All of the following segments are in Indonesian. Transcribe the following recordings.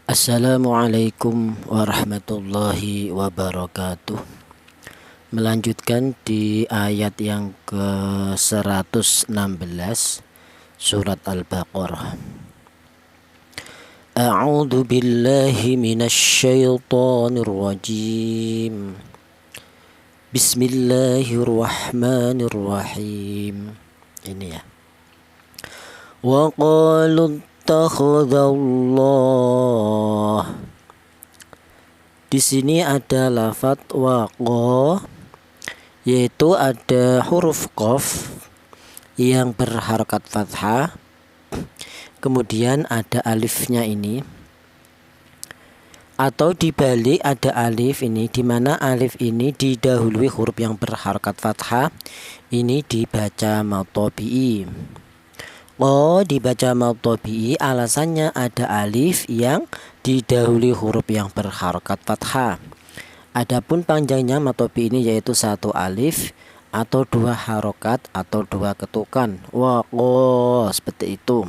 Assalamualaikum warahmatullahi wabarakatuh. Melanjutkan di ayat yang ke-116 surat Al-Baqarah. A'udzu billahi minasyaitonir rajim. Bismillahirrahmanirrahim. Ini ya. Wa qalu ittakhadallah. Di sini ada lafadz waqa, yaitu ada huruf qaf yang berharokat fathah, kemudian ada alifnya ini, atau dibalik ada alif ini, di mana alif ini didahului huruf yang berharokat fathah. Ini dibaca matobi'i. Oh, dibaca matobi'i alasannya ada alif yang didahului huruf yang berharokat fathah. Adapun panjangnya matobi ini yaitu satu alif atau dua harokat atau dua ketukan. Wah, seperti itu.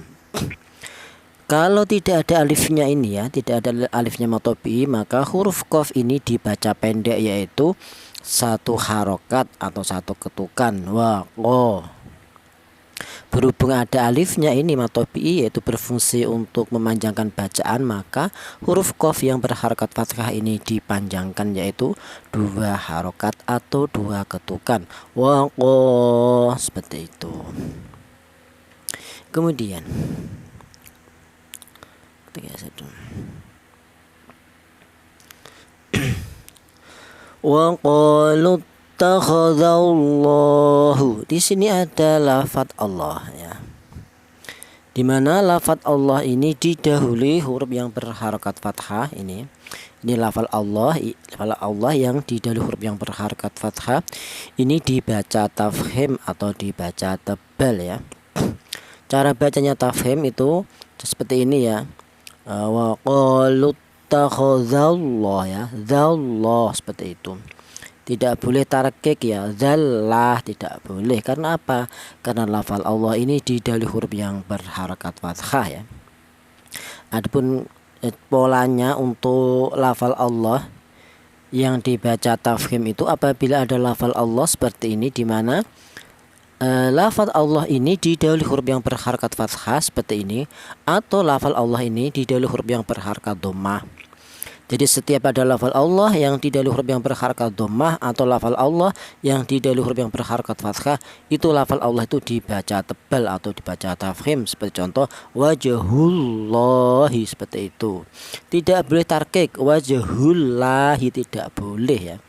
Kalau tidak ada alifnya ini ya, tidak ada alifnya matobi, maka huruf qaf ini dibaca pendek yaitu satu harokat atau satu ketukan. Wah, berhubung ada alifnya ini matobi yaitu berfungsi untuk memanjangkan bacaan, maka huruf qaf yang berharokat fathah ini dipanjangkan yaitu dua harokat atau dua ketukan. Waqo, seperti itu. Kemudian waqalu takhadallahu. Di sini ada lafadz Allah ya. Di mana lafadz Allah ini didahului huruf yang berharokat fathah ini. Ini lafadz Allah yang didahului huruf yang berharokat fathah. Ini dibaca tafkhim atau dibaca tebal ya. Cara bacanya tafkhim itu seperti ini ya. Wa qalu takhadallah ya. Dzallah, seperti itu. Tidak boleh tarkik ya, zallah tidak boleh. Karena apa? Karena lafal Allah ini didahului huruf yang berharokat fathah ya. Adapun polanya untuk lafal Allah yang dibaca tafkhim itu apabila ada lafal Allah seperti ini, di mana lafal Allah ini didahului huruf yang berharokat fathah seperti ini, atau lafal Allah ini didahului huruf yang berharokat dhammah. Jadi setiap ada lafal Allah yang didahului huruf yang berharokat dhammah atau lafal Allah yang didahului huruf yang berharokat fathah, itu lafal Allah itu dibaca tebal atau dibaca tafkhim. Seperti contoh wajhullahi, seperti itu. Tidak boleh tarkik, wajhullahi tidak boleh ya.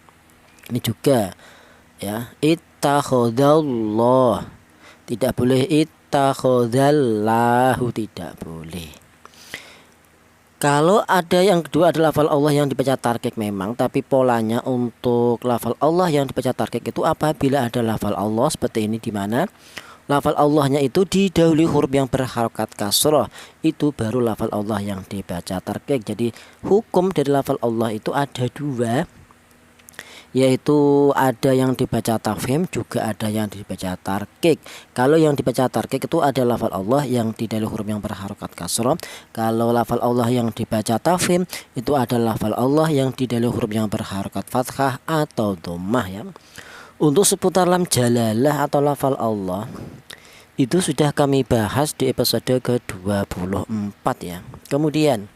Ini juga ya, ittakhadallah tidak boleh, ittakhadallahu tidak boleh. Kalau ada yang kedua adalah lafal Allah yang dibaca tarkik memang, tapi polanya untuk lafal Allah yang dibaca tarkik itu apabila ada lafal Allah seperti ini, di mana lafal Allahnya itu didahului huruf yang berharokat kasroh, itu baru lafal Allah yang dibaca tarkik. Jadi hukum dari lafal Allah itu ada dua, yaitu ada yang dibaca tafkhim, juga ada yang dibaca tarkik. Kalau yang dibaca tarkik itu ada lafal Allah yang didahului huruf yang berharokat kasroh. Kalau lafal Allah yang dibaca tafkhim itu ada lafal Allah yang didahului huruf yang berharokat fathah atau dhammah ya. Untuk seputar lam jalalah atau lafal Allah itu sudah kami bahas di episode ke-24 ya. Kemudian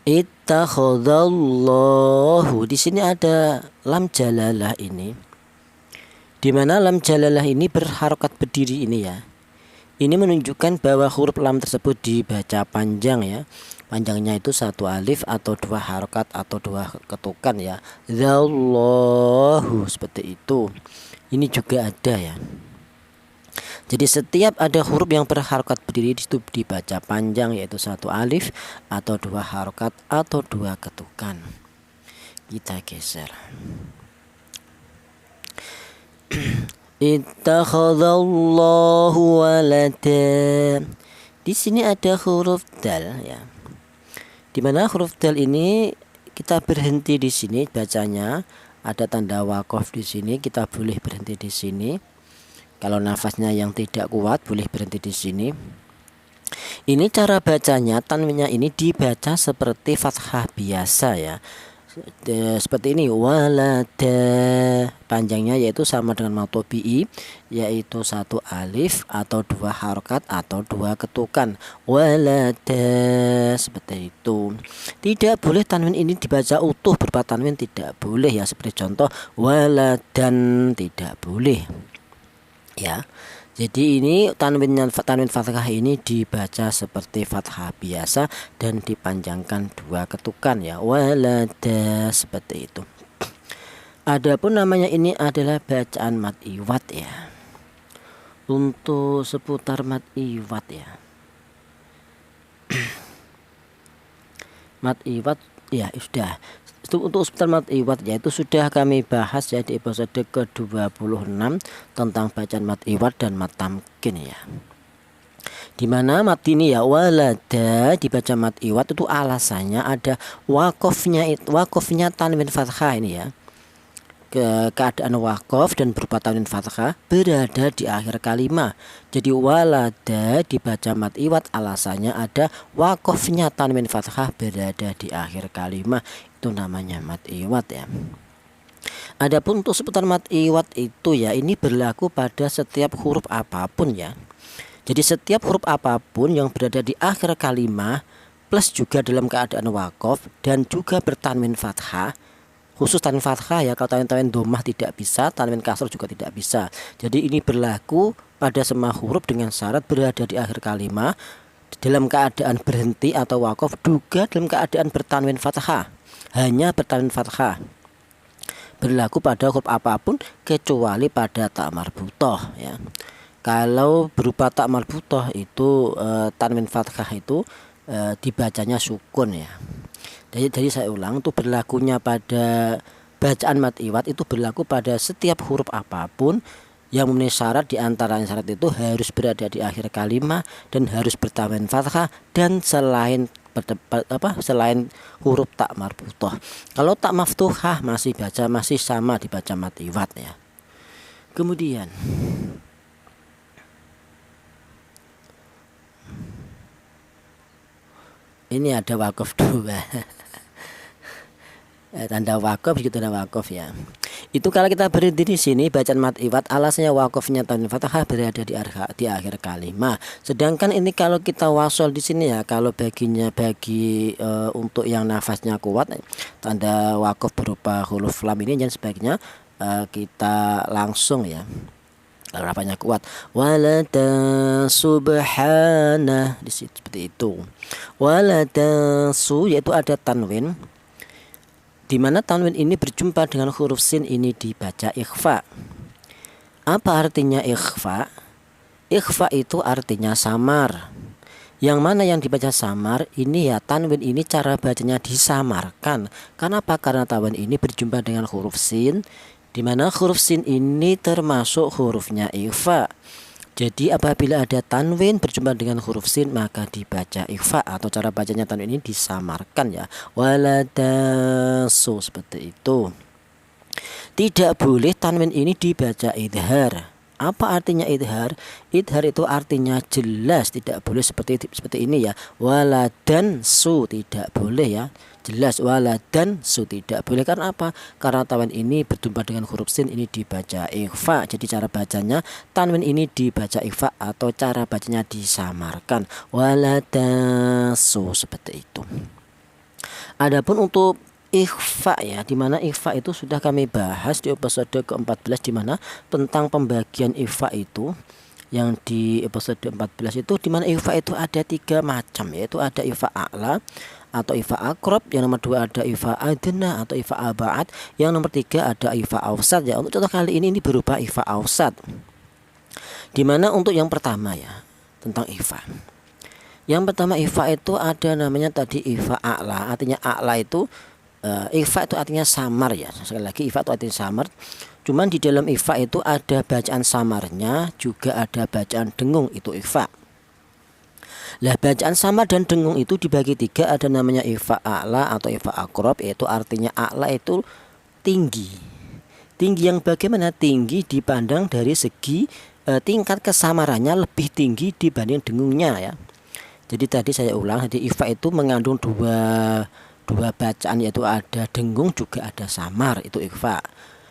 ittakhadallahu, di sini ada lam jalalah ini, di mana lam jalalah ini berharokat berdiri ini ya. Ini menunjukkan bahwa huruf lam tersebut dibaca panjang ya. Panjangnya itu satu alif atau dua harokat atau dua ketukan ya. Dzallahu, seperti itu. Ini juga ada ya. Jadi setiap ada huruf yang berharokat berdiri itu dibaca panjang, yaitu satu alif atau dua harokat atau dua ketukan. Kita geser. Ittakhadallahu walada. Di sini ada huruf dal ya. Di mana huruf dal ini kita berhenti di sini bacanya. Ada tanda waqaf di sini, kita boleh berhenti di sini. Kalau nafasnya yang tidak kuat boleh berhenti di sini. Ini cara bacanya, tanwinnya ini dibaca seperti fathah biasa ya. Seperti ini, walada, panjangnya yaitu sama dengan matobi'i, yaitu satu alif atau dua harokat atau dua ketukan, walada, seperti itu. Tidak boleh tanwin ini dibaca utuh berupa tanwin, tidak boleh ya, seperti contoh waladan, tidak boleh ya. Jadi ini tanwin fathah ini dibaca seperti fathah biasa dan dipanjangkan dua ketukan ya, walada, seperti itu. Adapun namanya ini adalah bacaan mad iwad ya. Untuk seputar mad iwad ya. Mad iwad ya sudah. Untuk seputar mad iwad yaitu sudah kami bahas ya di episode ke-26 tentang bacaan mad iwad dan mad tamkin ya. Dimana mad ini ya, walada dibaca mad iwad itu alasannya ada wakofnya tanwin fathah ini ya. Keadaan wakof dan berupa tanwin fathah berada di akhir kalimat. Jadi walada dibaca mad iwad alasannya ada wakofnya tanwin fathah berada di akhir kalimat, itu namanya mad iwad ya. Adapun untuk seputar mad iwad itu ya, ini berlaku pada setiap huruf apapun ya. Jadi setiap huruf apapun yang berada di akhir kalimat plus juga dalam keadaan wakof dan juga bertanwin fathah, khusus tanwin fathah ya, kalau tanwin dhammah tidak bisa, tanwin kasroh juga tidak bisa. Jadi ini berlaku pada semua huruf dengan syarat berada di akhir kalimat dalam keadaan berhenti atau wakof, juga dalam keadaan bertanwin fathah, hanya bertanwin fathah. Berlaku pada huruf apapun kecuali pada ta marbuthoh ya. Kalau berupa ta marbuthoh itu tanwin fathah itu dibacanya sukun ya. Jadi saya ulang, itu berlakunya pada bacaan mad iwad itu berlaku pada setiap huruf apapun yang memenuhi syarat. Di antara syarat itu harus berada di akhir kalimat dan harus bertanwin fathah dan selain huruf ta marbuthoh. Kalau ta maftuhah masih sama dibaca mad iwad ya. Kemudian ini ada wakof dua. Tanda wakof gitu, tanda wakof ya. Itu kalau kita berhenti di sini bacaan mad iwad alasnya wakofnya tanwin fathah berada di akhir kalimat. Sedangkan ini kalau kita wasol di sini ya, kalau bagi untuk yang nafasnya kuat, tanda wakof berupa huruf lam ini dan sebagainya kita langsung ya. Kalau nafasnya kuat, walada subhana di situ seperti itu. Walada su yaitu ada tanwin, di mana tanwin ini berjumpa dengan huruf sin ini dibaca ikhfa. Apa artinya ikhfa? Ikhfa itu artinya samar. Yang mana yang dibaca samar ini ya, tanwin ini cara bacanya disamarkan. Kenapa? Karena tanwin ini berjumpa dengan huruf sin, di mana huruf sin ini termasuk hurufnya ikhfa. Jadi apabila ada tanwin berjumpa dengan huruf sin maka dibaca ikhfa, atau cara bacanya tanwin ini disamarkan ya. Waladasu, seperti itu. Tidak boleh tanwin ini dibaca idhar. Apa artinya idhar? Idhar itu artinya jelas, tidak boleh seperti ini ya. Waladan su, tidak boleh ya. Jelas waladan su, tidak boleh. Karena apa? Karena tanwin ini berjumpa dengan huruf sin ini dibaca ikhfa. Jadi cara bacanya tanwin ini dibaca ikhfa atau cara bacanya disamarkan. Waladan su, seperti itu. Adapun untuk ikhfa ya, dimana ikhfa itu sudah kami bahas di episode ke-14, dimana tentang pembagian ikhfa itu. Yang di episode 14 itu dimana ikhfa itu ada 3 macam, yaitu ada ikhfa a'la atau ikhfa akrob, yang nomor 2 ada ikhfa adna atau ikhfa aba'ad, yang nomor 3 ada ikhfa awsat ya. Untuk contoh kali ini berupa ikhfa awsat, dimana untuk yang pertama ya tentang ikhfa. Yang pertama ikhfa itu ada namanya tadi ikhfa a'la, artinya a'la itu ikhfa itu artinya samar ya. Sekali lagi ikhfa itu artinya samar. Cuman di dalam ikhfa itu ada bacaan samarnya, juga ada bacaan dengung, itu ikhfa. Lah bacaan samar dan dengung itu dibagi 3, ada namanya ikhfa a'la atau ikhfa akrob, yaitu artinya a'la itu tinggi. Tinggi yang bagaimana? Tinggi dipandang dari segi tingkat kesamarannya lebih tinggi dibanding dengungnya ya. Jadi tadi saya ulang, jadi ifa itu mengandung dua bacaan, yaitu ada dengung juga ada samar, itu ifa.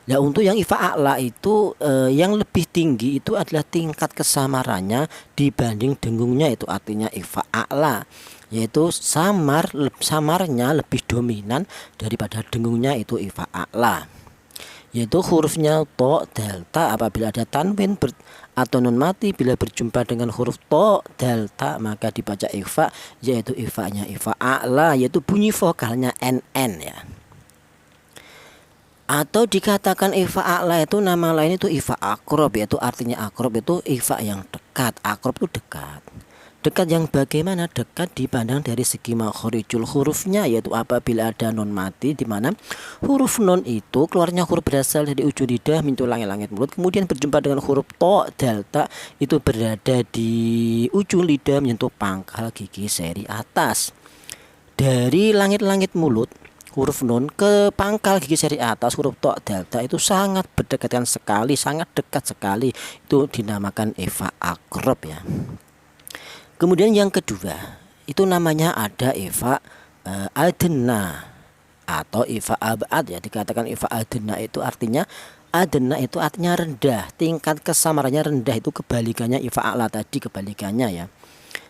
Nah untuk yang ifa a'la itu yang lebih tinggi itu adalah tingkat kesamarannya dibanding dengungnya, itu artinya ifa a'la, yaitu samarnya lebih dominan daripada dengungnya, itu ifa a'la. Yaitu hurufnya to, delta apabila ada tanwin atau nun mati bila berjumpa dengan huruf to, delta maka dibaca ifa, yaitu ifanya ifa a'la, yaitu bunyi vokalnya NN ya. Atau dikatakan ifa a'la itu nama lain itu ifa akrob, yaitu artinya akrob itu ifa yang dekat. Akrob itu dekat. Dekat yang bagaimana? Dekat dipandang dari segi makhorijul hurufnya, yaitu apabila ada non mati, di mana huruf non itu keluarnya huruf berasal dari ujung lidah menyentuh langit-langit mulut, kemudian berjumpa dengan huruf to, delta itu berada di ujung lidah menyentuh pangkal gigi seri atas. Dari langit-langit mulut huruf nun ke pangkal gigi seri atas huruf to, delta itu sangat berdekatan sekali, sangat dekat sekali, itu dinamakan ifa akrob ya. Kemudian yang kedua itu namanya ada ifa adna atau ifa abad ya. Dikatakan ifa adna itu artinya rendah, tingkat kesamarannya rendah, itu kebalikannya ifa a'la tadi, kebalikannya ya.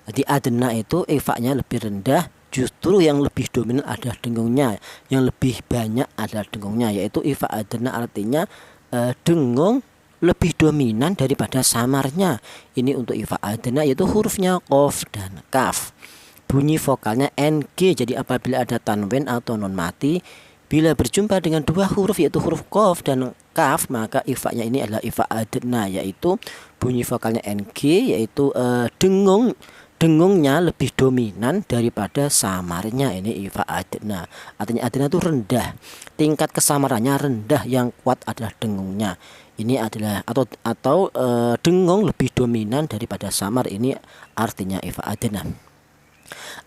Jadi adna itu ifanya lebih rendah, justru yang lebih dominan adalah dengungnya, yang lebih banyak adalah dengungnya, yaitu ifa adna artinya dengung lebih dominan daripada samarnya. Ini untuk ifa adna, yaitu hurufnya qaf dan kaf. Bunyi vokalnya ng. Jadi apabila ada tanwin atau non mati bila berjumpa dengan dua huruf yaitu huruf qaf dan kaf, maka ifanya ini adalah ifa adna, yaitu bunyi vokalnya ng, yaitu dengungnya lebih dominan daripada samarnya. Ini ifa adna. Artinya adna itu rendah, tingkat kesamarannya rendah, yang kuat adalah dengungnya. Ini adalah atau dengung lebih dominan daripada samar, ini artinya ifa adna.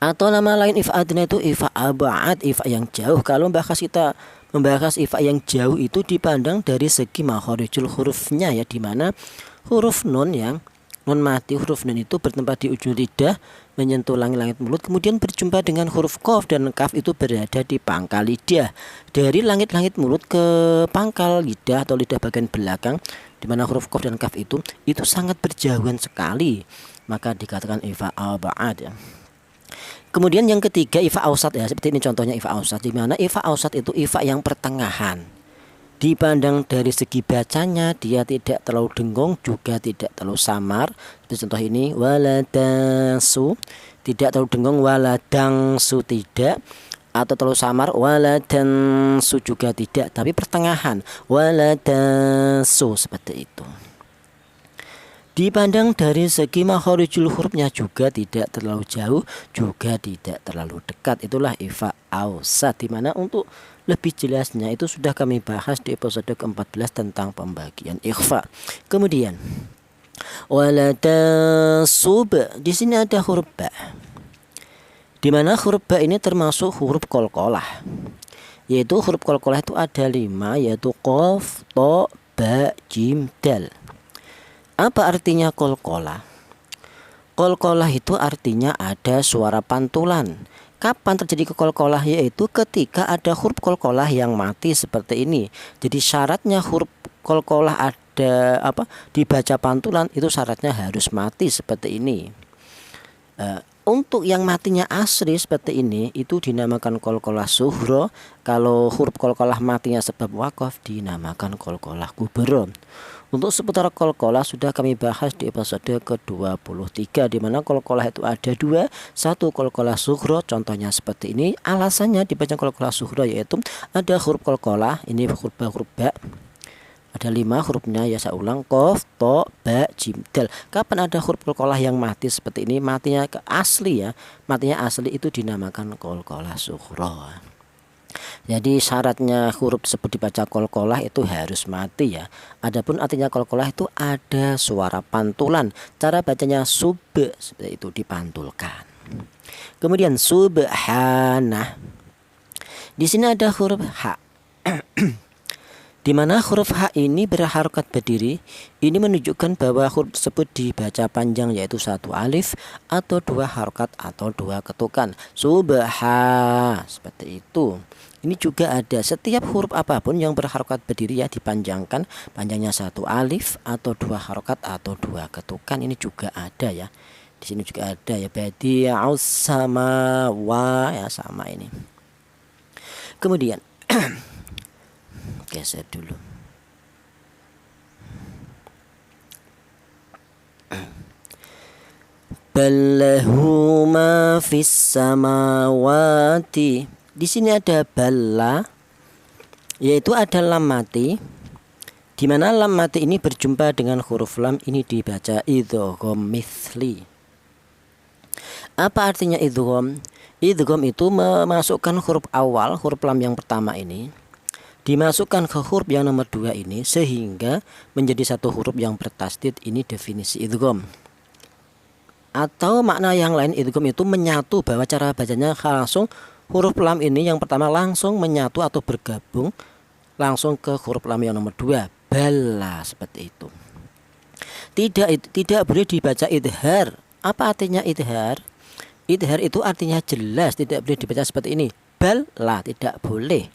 Atau nama lain ifa adna itu ifa abad, ifa yang jauh. Kalau kita membahas ifa yang jauh itu dipandang dari segi makhorijul hurufnya ya, dimana huruf nun yang nun mati, huruf nun itu bertempat di ujung lidah menyentuh langit-langit mulut, kemudian berjumpa dengan huruf qaf dan kaf itu berada di pangkal lidah. Dari langit-langit mulut ke pangkal lidah atau lidah bagian belakang, di mana huruf qaf dan kaf itu sangat berjauhan sekali, maka dikatakan ifa abad ya. Kemudian yang ketiga ifa ausat ya, seperti ini contohnya ifa ausat, di mana ifa ausat itu ifa yang pertengahan. Dipandang dari segi bacanya, dia tidak terlalu dengung juga tidak terlalu samar. Seperti contoh ini waladangsu, tidak terlalu dengung, waladangsu tidak, atau terlalu samar waladangsu juga tidak, tapi pertengahan waladangsu, seperti itu. Dipandang dari segi makhorijul hurufnya juga tidak terlalu jauh juga tidak terlalu dekat, itulah ifa ausat, dimana untuk lebih jelasnya itu sudah kami bahas di episode ke-14 tentang pembagian ikhfa. Kemudian waladasub, di sini ada huruf ba, di mana huruf ba ini termasuk huruf qalqalah, yaitu huruf qalqalah itu ada 5, yaitu qaf, to, ba, jim, dal. Apa artinya qalqalah? Qalqalah itu artinya ada suara pantulan. Kapan terjadi qalqalah? Yaitu ketika ada huruf qalqalah yang mati seperti ini. Jadi syaratnya huruf qalqalah ada dibaca pantulan itu syaratnya harus mati seperti ini. Untuk yang matinya asri seperti ini itu dinamakan qalqalah sughra. Kalau huruf qalqalah matinya sebab waqaf dinamakan qalqalah kubra. Untuk seputar qalqalah sudah kami bahas di episode ke-23, di mana qalqalah itu ada 2, satu qalqalah sughra, contohnya seperti ini. Alasannya dibaca qalqalah sughra yaitu ada huruf qalqalah, ini huruf ba, ada 5 hurufnya ya, saya ulang, qaf, to, ba, jim, dal. Kapan ada huruf qalqalah yang mati seperti ini, matinya ke asli ya, matinya asli itu dinamakan qalqalah sughra. Jadi syaratnya huruf tersebut dibaca qalqalah itu harus mati ya. Adapun artinya qalqalah itu ada suara pantulan. Cara bacanya sub, seperti itu, dipantulkan. Kemudian subhanah. Di sini ada huruf ha. Di mana huruf H ini berharokat berdiri, ini menunjukkan bahwa huruf tersebut dibaca panjang, yaitu satu alif atau dua harokat atau dua ketukan. Subha, seperti itu. Ini juga ada setiap huruf apapun yang berharokat berdiri ya dipanjangkan, panjangnya satu alif atau dua harokat atau dua ketukan. Ini juga ada ya. Di sini juga ada ya, badi'us sama wa ya, sama ini. Kemudian geser dulu. Ballahu ma fis samawati. Di sini ada balla, yaitu ada lam mati. Di mana lam mati ini berjumpa dengan huruf lam, ini dibaca idgham mithli. Apa artinya idgham? Idgham itu memasukkan huruf awal, huruf lam yang pertama ini dimasukkan ke huruf yang nomor 2 ini sehingga menjadi satu huruf yang bertasdid. Ini definisi idgham. Atau makna yang lain, idgham itu menyatu, bahwa cara bacanya langsung huruf lam ini yang pertama langsung menyatu atau bergabung langsung ke huruf lam yang nomor 2, bala, seperti itu. Tidak boleh dibaca idhar. Apa artinya idhar? Idhar itu artinya jelas, tidak boleh dibaca seperti ini, bala, tidak boleh.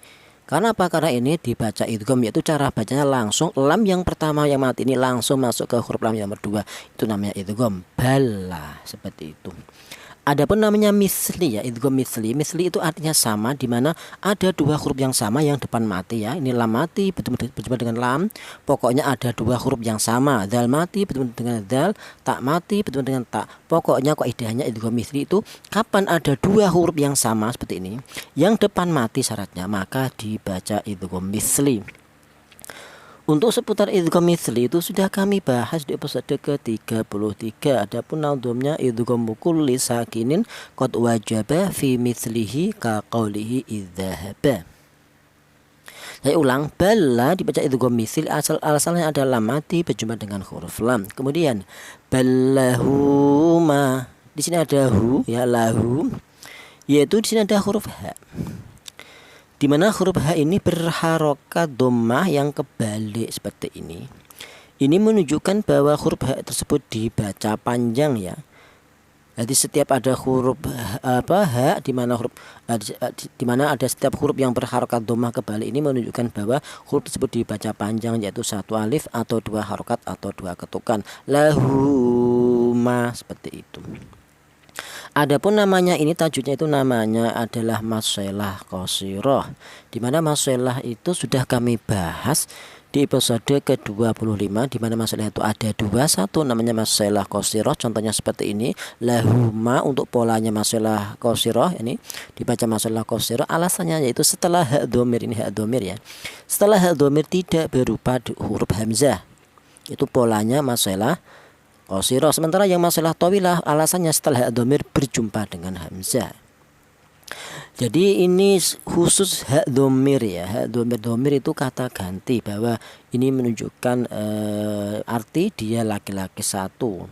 Karena apa? Karena ini dibaca idgham, yaitu cara bacanya langsung lam yang pertama yang mati ini langsung masuk ke huruf lam yang nomor 2. Itu namanya idgham bala, seperti itu. Adapun namanya misli ya, idgham misli. Misli itu artinya sama, di mana ada dua huruf yang sama yang depan mati ya. Ini lam mati berjumpa dengan lam. Pokoknya ada dua huruf yang sama. Dal mati berjumpa dengan dal, tak mati berjumpa dengan tak. Pokoknya kaidahnya idgham misli itu kapan ada dua huruf yang sama seperti ini, yang depan mati syaratnya, maka dibaca idgham misli. Untuk seputar idgham mithli itu sudah kami bahas di episode ke-33. Adapun nadhumnya idgham kulli sakinin qad wajaba fi mithlihi ka qawlihi idzahaba. Saya ulang, bala dibaca idgham mithli, asalnya ada lam mati berjumpa dengan huruf lam. Kemudian ballahuma, di sini ada hu ya, lahu, yaitu di sini ada huruf ha. Di mana huruf H ini berharokat dhammah yang kebalik seperti ini. Ini menunjukkan bahwa huruf H tersebut dibaca panjang ya. Jadi setiap ada huruf H di mana ada setiap huruf yang berharokat dhammah kebalik, ini menunjukkan bahwa huruf tersebut dibaca panjang, yaitu satu alif atau dua harokat atau dua ketukan. Lahuma, seperti itu. Adapun namanya ini, tajudnya itu namanya adalah masalah qasirah. Di mana masalah itu sudah kami bahas di episode ke-25, di mana masalah itu ada dua. Satu namanya masalah qasirah, contohnya seperti ini, lahuma. Untuk polanya masalah qasirah ini dibaca masalah qasirah, alasannya yaitu setelah hak dhamir, ini hak dhamir ya. Setelah hak dhamir tidak berupa huruf hamzah. Itu polanya masalah qasirah. Sementara yang masalah tawilah, alasannya setelah dhamir berjumpa dengan hamzah. Jadi ini khusus hak dhamir ya. Hak dhamir itu kata ganti, bahwa ini menunjukkan arti dia laki-laki satu.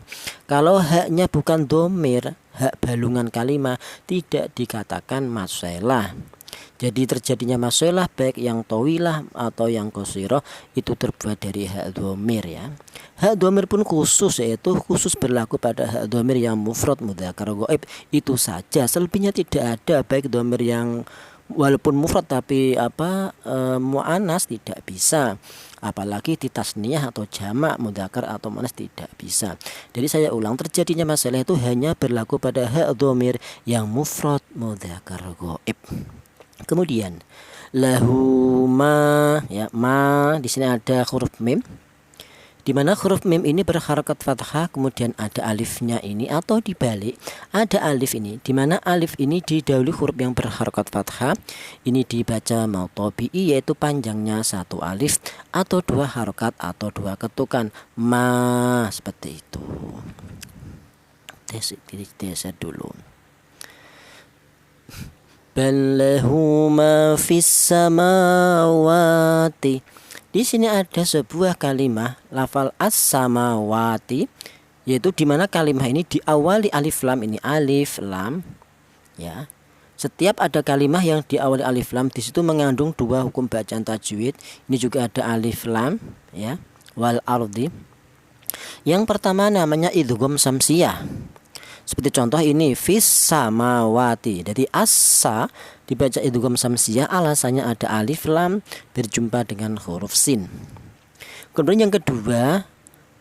Kalau haknya bukan dhamir, hak balungan kalimat, tidak dikatakan masalah. Jadi terjadinya masalah baik yang tawilah atau yang qasirah itu terbuat dari hak dhamir ya. Hak dhamir pun khusus, yaitu khusus berlaku pada hak dhamir yang mufrad mudzakkar ghaib itu saja. Selebihnya tidak ada, baik dhamir yang walaupun mufrad tapi muannas tidak bisa. Apalagi di tasniyah atau jamak mudzakkar atau muannas tidak bisa. Jadi saya ulang, terjadinya masalah itu hanya berlaku pada hak dhamir yang mufrad mudzakkar ghaib. Kemudian lahuma ya, ma di sini ada huruf mim, di mana huruf mim ini berharakat fathah, kemudian ada alifnya ini, atau dibalik ada alif ini, di mana alif ini didahului huruf yang berharakat fathah. Ini dibaca tabi'i, yaitu panjangnya satu alif atau dua harakat atau dua ketukan, ma, seperti itu. Tes dulu. Ballahu ma fis samawati. Di sini ada sebuah kalimat lafal as-samawati, yaitu di mana kalimat ini diawali alif lam, ini alif lam ya. Setiap ada kalimah yang diawali alif lam, di situ mengandung dua hukum bacaan tajwid. Ini juga ada alif lam ya, wal ardi. Yang pertama namanya idgham samsiyah. Seperti contoh ini fis samawati. Jadi asa dibaca idgham samsiyah, alasannya ada alif lam berjumpa dengan huruf sin. Kemudian yang kedua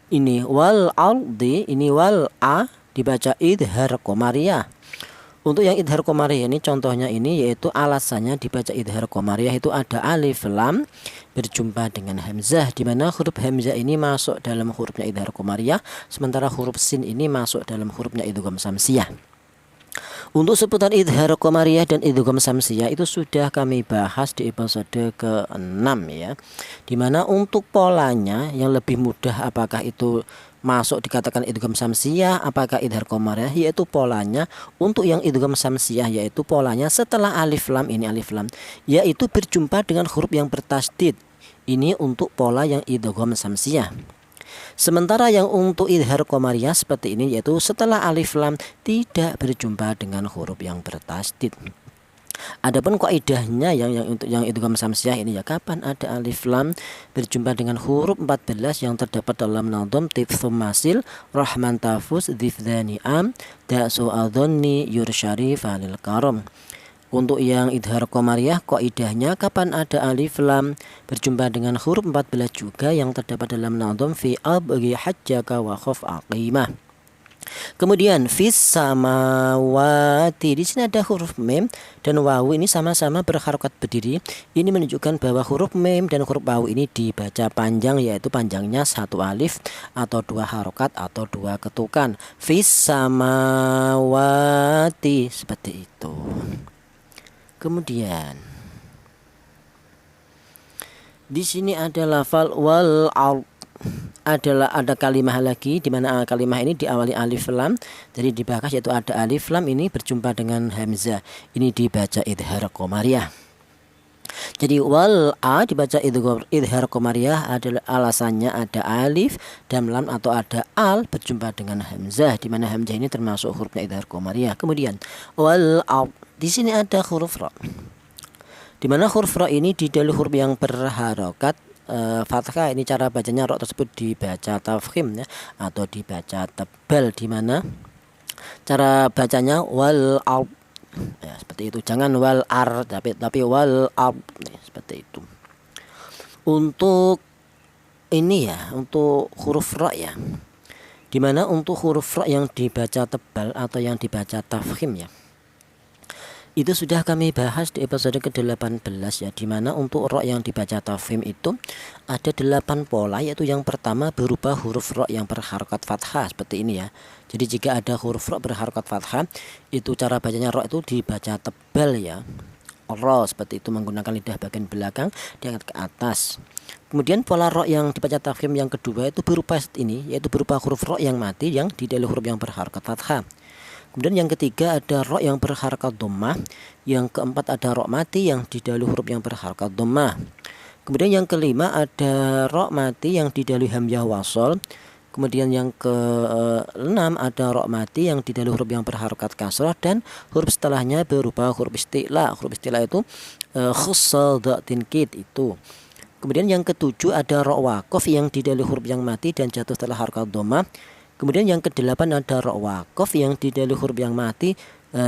ini wal ardi, ini wal a dibaca idhar qamariyah. Untuk yang idhar qamariyah ini contohnya ini yaitu alasannya dibaca idhar qamariyah itu ada alif lam berjumpa dengan hamzah, di mana huruf hamzah ini masuk dalam hurufnya idhar qamariyah, sementara huruf sin ini masuk dalam hurufnya idgham samsiyah. Untuk seputar idhar qamariyah dan idgham samsiyah itu sudah kami bahas di episode ke-6 ya. Dimana untuk polanya yang lebih mudah apakah itu masuk dikatakan idgham samsiyah, apakah idhar qamariyah, yaitu polanya untuk yang idgham samsiyah yaitu polanya setelah alif lam, ini alif lam yaitu berjumpa dengan huruf yang bertasdid. Ini untuk pola yang idgham samsiyah. Sementara yang untuk idhar qamariyah seperti ini yaitu setelah alif lam tidak berjumpa dengan huruf yang bertasdid. Adapun kaidahnya yang untuk yang idgham samsiyah ini ya, kapan ada alif lam berjumpa dengan huruf 14 yang terdapat dalam nadham tifthum masil rahman tafus dzifdani am da'su adhonni yursyari falil karam. Untuk yang idhar qamariyah kaidahnya kapan ada alif lam berjumpa dengan huruf 14 juga yang terdapat dalam nadham fi abghi hajjaka wa khaf aqimah. Kemudian fis samawati, di sini ada huruf mem dan wawu ini sama-sama berharokat berdiri. Ini menunjukkan bahwa huruf mem dan huruf wawu ini dibaca panjang, yaitu panjangnya satu alif atau dua harokat atau dua ketukan. Fis samawati seperti itu. Kemudian di sini ada lafal wal ard, ada kalimah lagi di mana kalimah ini diawali alif lam. Jadi dibahas yaitu ada alif lam ini berjumpa dengan hamzah. Ini dibaca idhar qamariyah. Jadi wal a dibaca idhar qamariyah, adalah alasannya ada alif dan lam atau ada al berjumpa dengan hamzah, di mana hamzah ini termasuk hurufnya idhar qamariyah. Kemudian wal a, di sini ada huruf ra, di mana huruf ra ini didahului huruf yang berharokat fathah. Ini cara bacanya ra tersebut dibaca tafkhim ya, atau dibaca tebal, di mana cara bacanya wal a ya, seperti itu. Jangan wal ar tapi wal ab seperti itu. Untuk ini ya, untuk huruf ra ya, dimana untuk huruf ra yang dibaca tebal atau yang dibaca tafkhim ya, itu sudah kami bahas di episode ke-18 ya, dimana untuk ra yang dibaca tafkhim itu ada 8 pola, yaitu yang pertama berupa huruf ra yang berharokat fathah seperti ini ya. Jadi jika ada huruf ra berharokat fathah, itu cara bacanya ra itu dibaca tebal ya, ra seperti itu, menggunakan lidah bagian belakang diangkat ke atas. Kemudian pola ra yang dibaca tafkhim yang kedua itu berupa ini, yaitu berupa huruf ra yang mati yang didahului huruf yang berharokat fathah. Kemudian yang ketiga ada ra yang berharokat dhammah. Yang keempat ada ra mati yang didahului huruf yang berharokat dhammah. Kemudian yang kelima ada ra mati yang didahului hamzah wasal. Kemudian yang keenam ada ra mati yang didahului huruf yang berharokat kasrah dan huruf setelahnya berupa huruf isti'la. Huruf isti'la itu khussal dhatin kid itu. Kemudian yang ketujuh ada ra waqaf yang didahului huruf yang mati dan jatuh setelah harokat dhammah. Kemudian yang kedelapan ada ra waqaf yang didahului huruf yang mati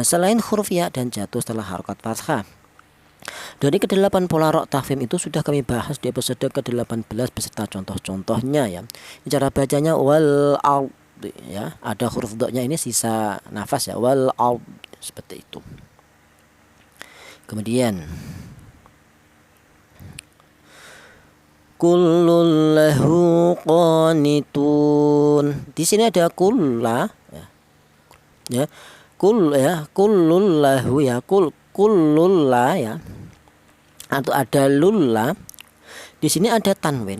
selain huruf ya dan jatuh setelah harokat fathah. Dari ke-8 pola ra tafkhim itu sudah kami bahas di episode ke-18 beserta contoh-contohnya ya. Cara bacanya wal ard ya, ada huruf dha-nya ini sisa nafas ya, wal ard seperti itu. Kemudian kullun lahu qanitun. Di sini ada kulla ya. Ya. Kullun lahu ya, kullul la ya. Atau ada lulla. Di sini ada tanwin.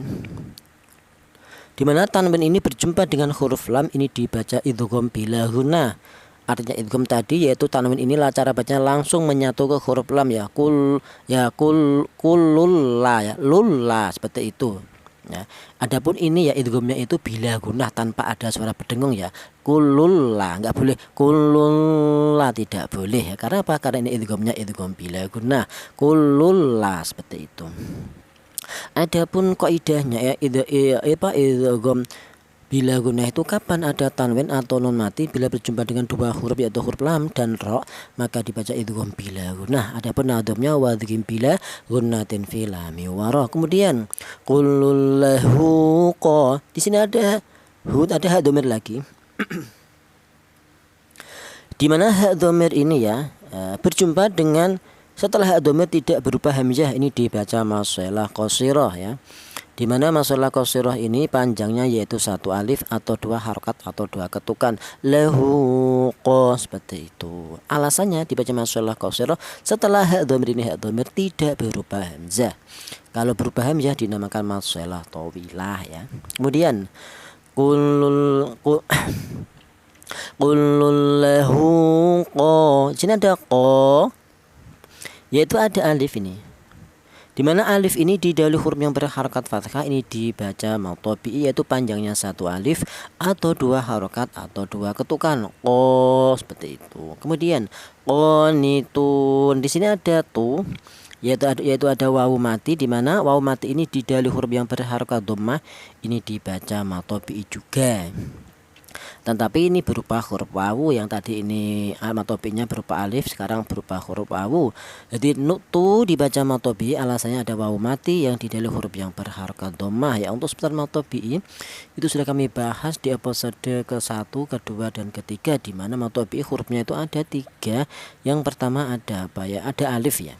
Di mana tanwin ini berjumpa dengan huruf lam, ini dibaca idgham bila huna. Artinya idgham tadi yaitu tanwin inilah cara bacanya langsung menyatu ke huruf lam ya. Kullul la ya, lulla seperti itu. Ya. Adapun ini ya idghamnya itu bila gunah tanpa ada suara berdengung ya. Kululla nggak boleh, kululla tidak boleh ya. Karena apa? Karena ini idghamnya idgham bila gunah. Kululla seperti itu. Adapun kaidahnya ya idgham bila gunah itu kapan ada tanwin atau nun mati bila berjumpa dengan dua huruf yaitu huruf lam dan ro maka dibaca idgham bila gunah. Adapun nadhamnya wadghim bila gunnatin fi lami wa ra. Kemudian qul lahu qa. Di sini ada ha dhamir lagi. Di mana ha dhamir ini ya berjumpa dengan setelah ha dhamir tidak berupa hamzah, ini dibaca masalah qasirah ya. Di mana masalah qasirah ini panjangnya yaitu satu alif atau dua harokat atau dua ketukan. Lahu qa, seperti itu. Alasannya dibaca masalah qasirah setelah ha dhamir ini ha dhamir tidak berupa hamzah. Kalau berupa hamzah dinamakan masalah tawilah ya. Kemudian qul lahu qa. Sini ada qa yaitu ada alif ini. Di mana alif ini di dahulu huruf yang berharakat fathah ini dibaca matobi yaitu panjangnya satu alif atau dua harokat atau dua ketukan. Seperti itu. Kemudian qanitun, di sini ada tu yaitu ada wawu mati, di mana wawu mati ini di dahulu huruf yang berharakat dhammah ini dibaca matobi juga. Tetapi ini berupa huruf wawu, yang tadi ini matobinya berupa alif, sekarang berupa huruf wawu. Jadi nutu dibaca matobi, alasannya ada wawu mati yang di dalam huruf yang berharakat dhammah ya. Untuk seputar matobi itu sudah kami bahas di episode ke-1, ke-2 dan ke-3, di mana matobi hurufnya itu ada 3. Yang pertama ada apa ya? Ada alif ya.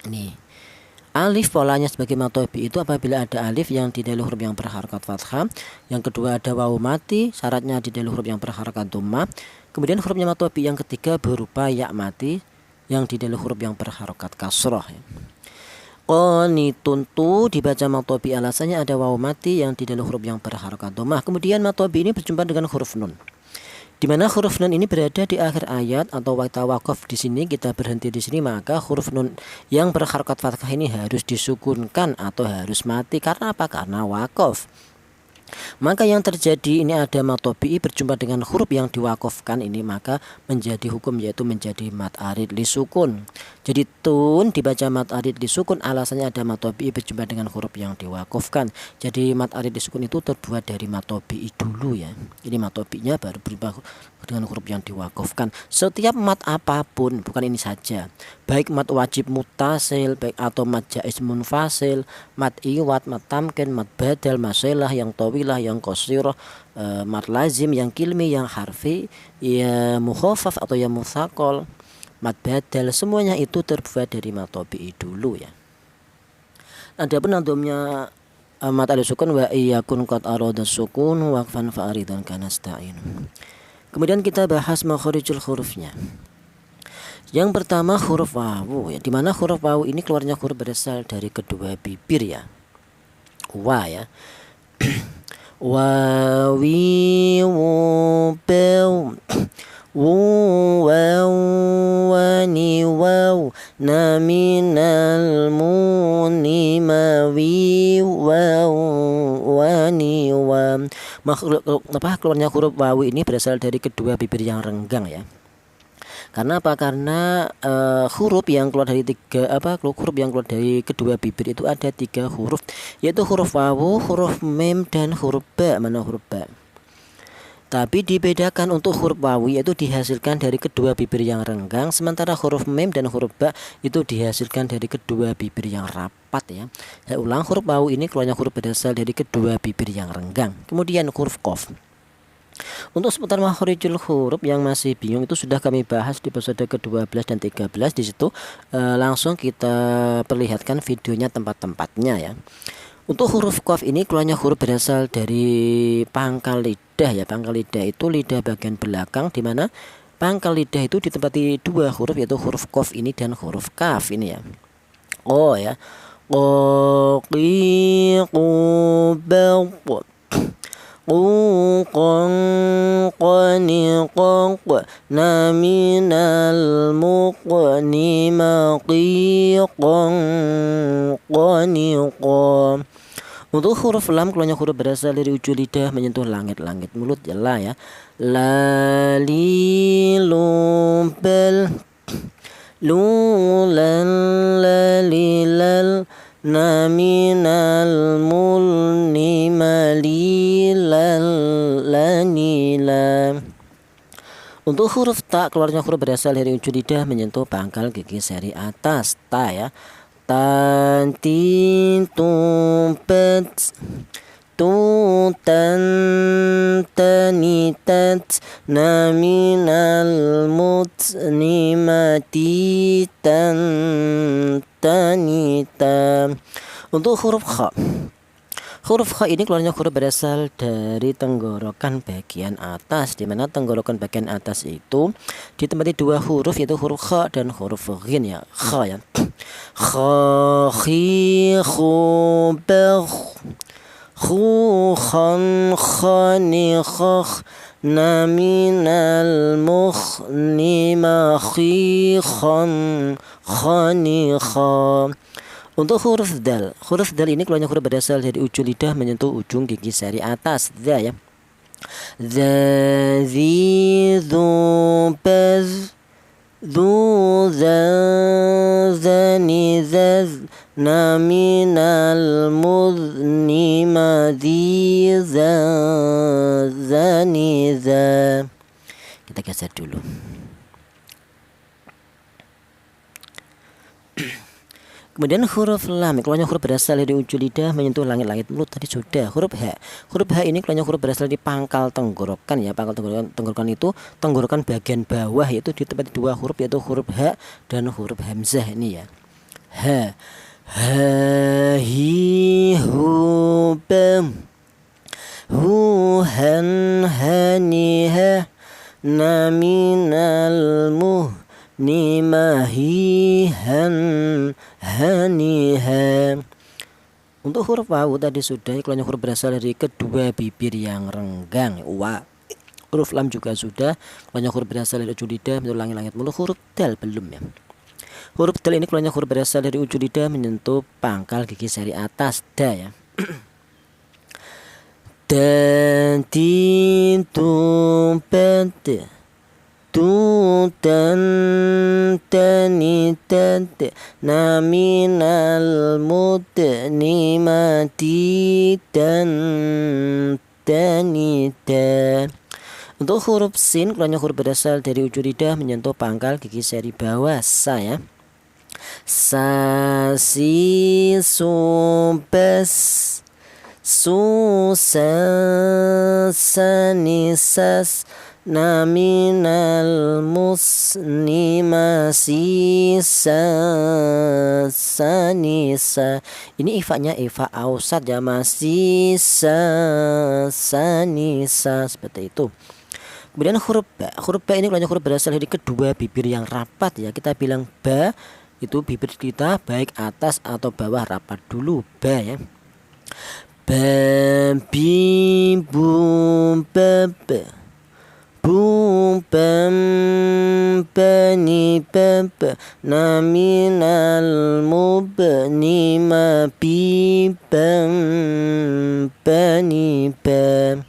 Ini alif polanya sebagai matobi itu apabila ada alif yang di dalam huruf yang berharakat fathah. Yang kedua ada wawu mati, syaratnya di dalam huruf yang berharakat dhammah. Kemudian hurufnya matobi yang ketiga berupa ya mati yang di dalam huruf yang berharakat kasroh ya. Qanitun tu dibaca matobi, alasannya ada wawu mati yang di dalam huruf yang berharakat dhammah. Kemudian matobi ini berjumpa dengan huruf nun, di mana huruf nun ini berada di akhir ayat atau waktu wakaf. Di sini kita berhenti di sini, maka huruf nun yang berharakat fathah ini harus disukunkan atau harus mati. Karena apa? Karena wakaf. Maka yang terjadi ini ada matobi berjumpa dengan huruf yang diwakafkan ini, maka menjadi hukum yaitu menjadi mat arid li sukun. Jadi tun dibaca mat arid li sukun, alasannya ada matobi berjumpa dengan huruf yang diwakafkan. Jadi mat arid li sukun itu terbuat dari matobi dulu ya. Ini matobinya baru berubah dengan huruf yang diwakafkan. Setiap mat apapun, bukan ini saja, baik mat wajib mutasil, baik atau mat jaiz munfasil, mat iwat, mat tamkin, mat badal, masalah yang tawilah, yang qasirah, mat lazim, yang kilmi, yang harfi, ya mukhafaf atau yang mutsaqal, mat badal, semuanya itu terbuat dari matobi dulu ya. Adapun nadhamnya mat al-sukun wa iyakun qad arada sukun waqfan fa'aridan kanasta'in. Kemudian kita bahas makharijul hurufnya. Yang pertama huruf wawu ya, di mana huruf wawu ini keluarnya huruf berasal dari kedua bibir ya. Wa ya. Wawi waw waw wani waw naminal muni mawi waw wani waw. Keluarnya huruf wawu ini berasal dari kedua bibir yang renggang ya. Karena apa? Karena huruf yang keluar dari huruf yang keluar dari kedua bibir itu ada 3 huruf, yaitu huruf wawu, huruf mim dan huruf ba. Mana huruf ba? Tapi dibedakan, untuk huruf wawu yaitu dihasilkan dari kedua bibir yang renggang, sementara huruf mim dan huruf ba itu dihasilkan dari kedua bibir yang rapat ya. Saya ulang, huruf wawu ini keluarnya huruf berasal dari kedua bibir yang renggang. Kemudian huruf qaf. Untuk seputar makharijul huruf yang masih bingung itu sudah kami bahas di episode ke-12 dan 13. Di situ langsung kita perlihatkan videonya tempat-tempatnya ya. Untuk huruf qaf ini keluarnya huruf berasal dari pangkal lidah ya. Pangkal lidah itu lidah bagian belakang, di mana pangkal lidah itu ditempati 2 huruf, yaitu huruf qaf ini dan huruf kaf ini ya. Oh ya. Naminal muqni maqiqan qaniqan. Untuk huruf lam keluarnya huruf berasal dari ujung lidah menyentuh langit-langit mulut ya la ya. La li lum bel lulal lalilal naminal mulni malilal lanila. Untuk huruf ta keluarnya huruf berasal dari ujung lidah menyentuh pangkal gigi seri atas ta ya. Tan tin tum pet tu tan tani tat naminal mut nimati tan tanita. Untuk huruf kha, huruf kha ini keluarnya huruf berasal dari tenggorokan bagian atas, di mana tenggorokan bagian atas itu ditempati dua huruf, yaitu huruf kha dan huruf ghin ya. Kha ya. Kha khi khu ba khu khan khani khakh naminal mukh nima khi khan khani kha. Untuk huruf dal ini keluarnya huruf berasal dari ujung lidah menyentuh ujung gigi seri atas za ya. Za zi zu baz zu za zani zaz naminal muzni madzi za zani za. Kita geser dulu. Kemudian huruf lam keluarnya huruf berasal dari ujung lidah menyentuh langit-langit mulut, tadi sudah. Huruf h ini keluarnya huruf berasal dari pangkal tenggorokan ya. Pangkal tenggorokan itu tenggorokan bagian bawah, yaitu ditempati dua huruf, yaitu huruf h dan huruf hamzah ini ya. Ha hi hu bam hu han hani ha naminal muh nimahihan haniha. Untuk huruf wawu tadi sudah, keluarnya huruf berasal dari kedua bibir yang renggang wa. Huruf lam juga sudah, keluarnya huruf berasal dari ujung lidah menyentuh langit-langit mulut. Huruf dal belum ya. Huruf dal ini keluarnya huruf berasal dari ujung lidah menyentuh pangkal gigi seri atas da ya. Dan tintum pente tu tan tani tat naminal mutni mati tan tanita. Untuk huruf sin keluarnya huruf berasal dari ujung lidah menyentuh pangkal gigi seri bawah sa ya. Sa si su bes su sa ni sas naminal musnimasi sanisa. Ini ifanya ifa ausat ya, masih sanisa seperti itu. Kemudian huruf ba ini keluarnya huruf berasal dari kedua bibir yang rapat ya. Kita bilang ba itu bibir kita baik atas atau bawah rapat dulu ba ya. Ba bi bu ba ba bum bam bani bam naminal mubni ma bi bam bani bam.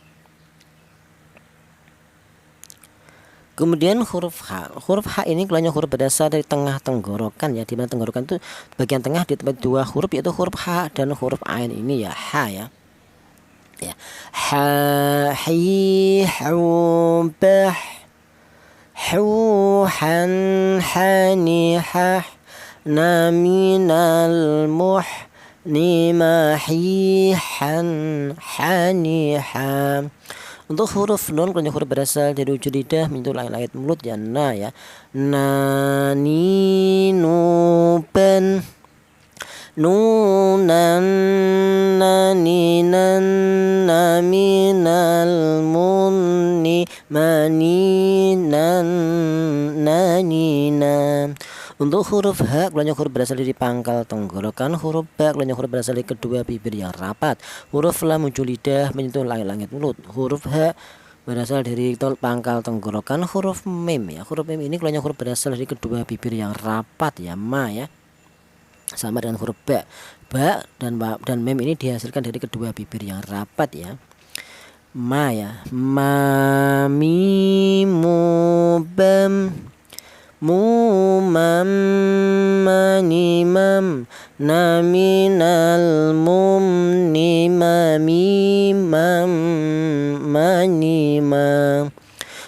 Kemudian huruf H ini keluarnya huruf berasal dari tengah tenggorokan ya, di mana tenggorokan itu bagian tengah ditempati dua huruf, yaitu huruf H dan huruf Ain ini ya. H ya. Ya. Ha hi hu bah hu han hani ha naminal muh nimahi han hani ha. Untuk huruf nun keluarnya huruf berasal dari ujung lidah menyentuh langit-langit mulut ya na ya. Na ni nu pen nunan naninan naminal munni maninan nanina. Untuk huruf H keluarnya huruf berasal dari pangkal tenggorokan. Huruf B keluarnya huruf berasal dari kedua bibir yang rapat. Huruf lam ujung lidah menyentuh langit-langit mulut. Huruf H berasal dari pangkal tenggorokan. Huruf mim ya. Huruf mim ini keluarnya huruf berasal dari kedua bibir yang rapat ya, ma ya. Sama dengan huruf B. B ba dan mem ini dihasilkan dari kedua bibir yang rapat ya. Ma ya, ma mim mu bam mu mam mani mam na minal mum ni ma mim mam mani ma.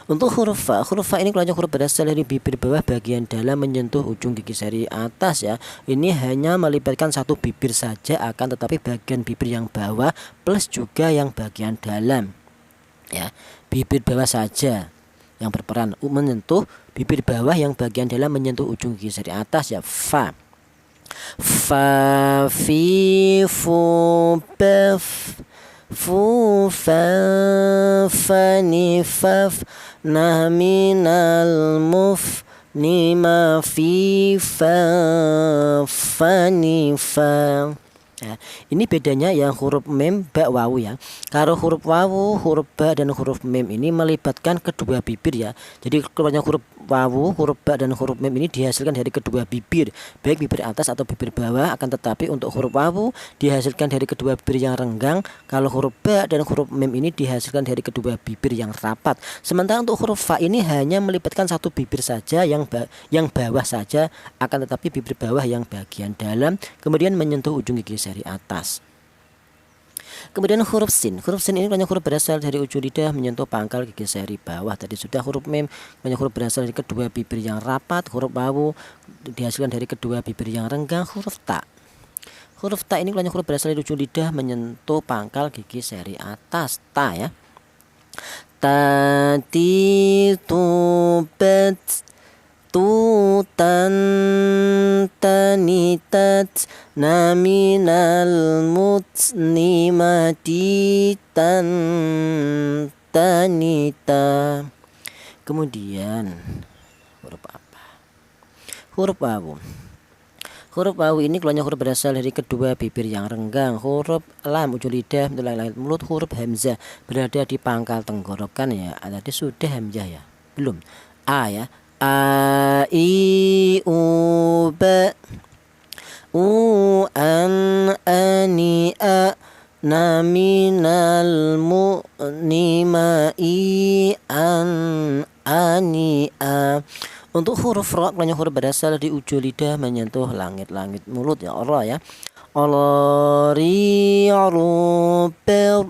Untuk huruf fa ini keluarnya huruf berasal dari bibir bawah bagian dalam menyentuh ujung gigi seri atas ya. Ini hanya melibatkan satu bibir saja, akan tetapi bagian bibir yang bawah plus juga yang bagian dalam ya. Bibir bawah saja yang berperan menyentuh bibir bawah, yang bagian dalam menyentuh ujung gigi seri atas ya. Fa fi fu bef fu fa ni faf nah minal muf ni ma fi fa ni fa. Ya, ini bedanya yang huruf mem, ba, wawu ya. Kalau huruf wawu, huruf ba dan huruf mem ini melibatkan kedua bibir ya. Jadi keluarnya huruf wawu, huruf ba dan huruf mem ini dihasilkan dari kedua bibir, baik bibir atas atau bibir bawah. Akan tetapi untuk huruf wawu dihasilkan dari kedua bibir yang renggang. Kalau huruf ba dan huruf mem ini dihasilkan dari kedua bibir yang rapat. Sementara untuk huruf fa ini hanya melibatkan satu bibir saja, yang bawah saja, akan tetapi bibir bawah yang bagian dalam kemudian menyentuh ujung gigi seri atas. Kemudian huruf sin ini banyak huruf berasal dari ujung lidah menyentuh pangkal gigi seri bawah. Tadi sudah huruf mem, banyak huruf berasal dari kedua bibir yang rapat. Huruf wawu dihasilkan dari kedua bibir yang renggang. Huruf ta ini banyak huruf berasal dari ujung lidah menyentuh pangkal gigi seri atas. Ta ya. Ta ti tu bet tu tan tanitat na minal mutni mati tan tanita. Kemudian huruf apa? Huruf wawu. Huruf wawu ini keluarnya huruf berasal dari kedua bibir yang renggang. Huruf lam ujung lidah langit mulut. Huruf hamzah berada di pangkal tenggorokan ya. Tadi sudah hamzah ya, belum. A ya. A I U ba u an ani a na minal mu ni ma i an ani a. Untuk huruf ro banyak huruf berasal di ujung lidah menyentuh langit-langit mulut ya. Ro ya. Ri ru per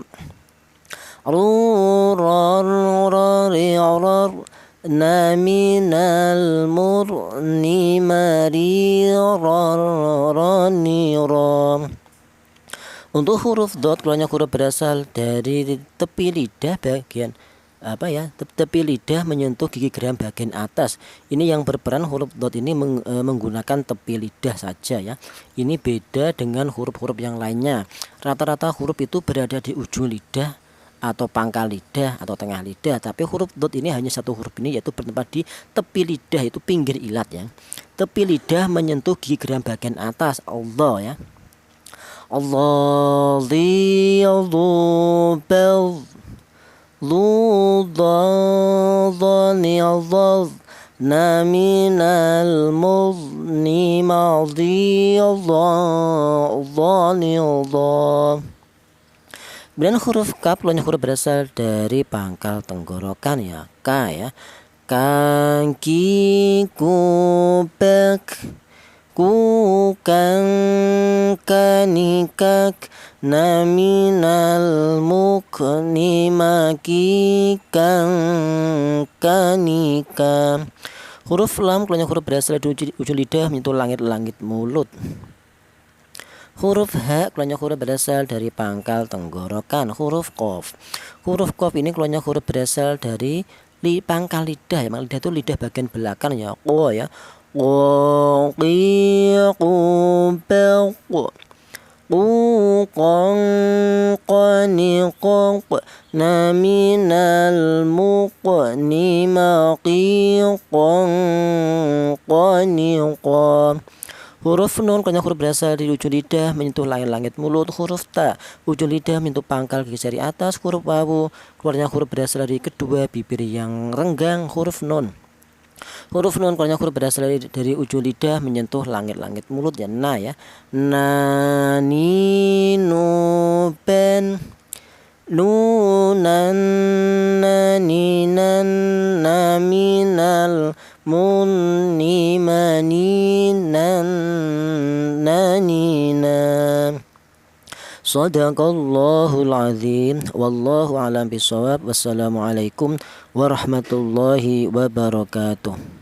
ru ri na minal murni mari rani ram. Untuk huruf dot keluarnya huruf berasal dari tepi lidah bagian tepi lidah menyentuh gigi geram bagian atas. Ini yang berperan huruf dot ini menggunakan tepi lidah saja ya. Ini beda dengan huruf-huruf yang lainnya. Rata-rata huruf itu berada di ujung lidah atau pangkal lidah atau tengah lidah, tapi huruf dot ini hanya satu huruf ini, yaitu bertempat di tepi lidah, itu pinggir ilat ya. Tepi lidah menyentuh gigi geram bagian atas. Allah ya. Allah li Allah bel lu dhani Allah na minal mudni maldi Allah dhani Allah. Kemudian huruf kaf keluarnya huruf berasal dari pangkal tenggorokan ya. Ka ya. Kaki kubek ku kan kanikak na minal mukni maki kan kanika. Huruf lam keluarnya huruf berasal dari ujung lidah menyentuh langit-langit mulut. Huruf H keluarnya huruf berasal dari pangkal tenggorokan. Huruf Qaf ini keluarnya huruf berasal dari pangkal lidah ya. Lidah itu lidah bagian belakang ya. Qo ya. Qo qi qu pe qu qong qani qong na minal muqni maqi qong qani qong. Huruf nun keluarnya huruf berasal dari ujung lidah menyentuh langit-langit mulut. Huruf ta ujung lidah menyentuh pangkal gigi seri atas. Huruf wawu keluarnya huruf berasal dari kedua bibir yang renggang. Huruf nun Huruf nun karena huruf berasal dari ujung lidah menyentuh langit-langit mulut ya. Na ya. Na ni nu pen nunan nani nan naminal munni maninan nanina. Sadaqallahul azim. Wallahu a'lam bishawab. Wassalamualaikum warahmatullahi wabarakatuh.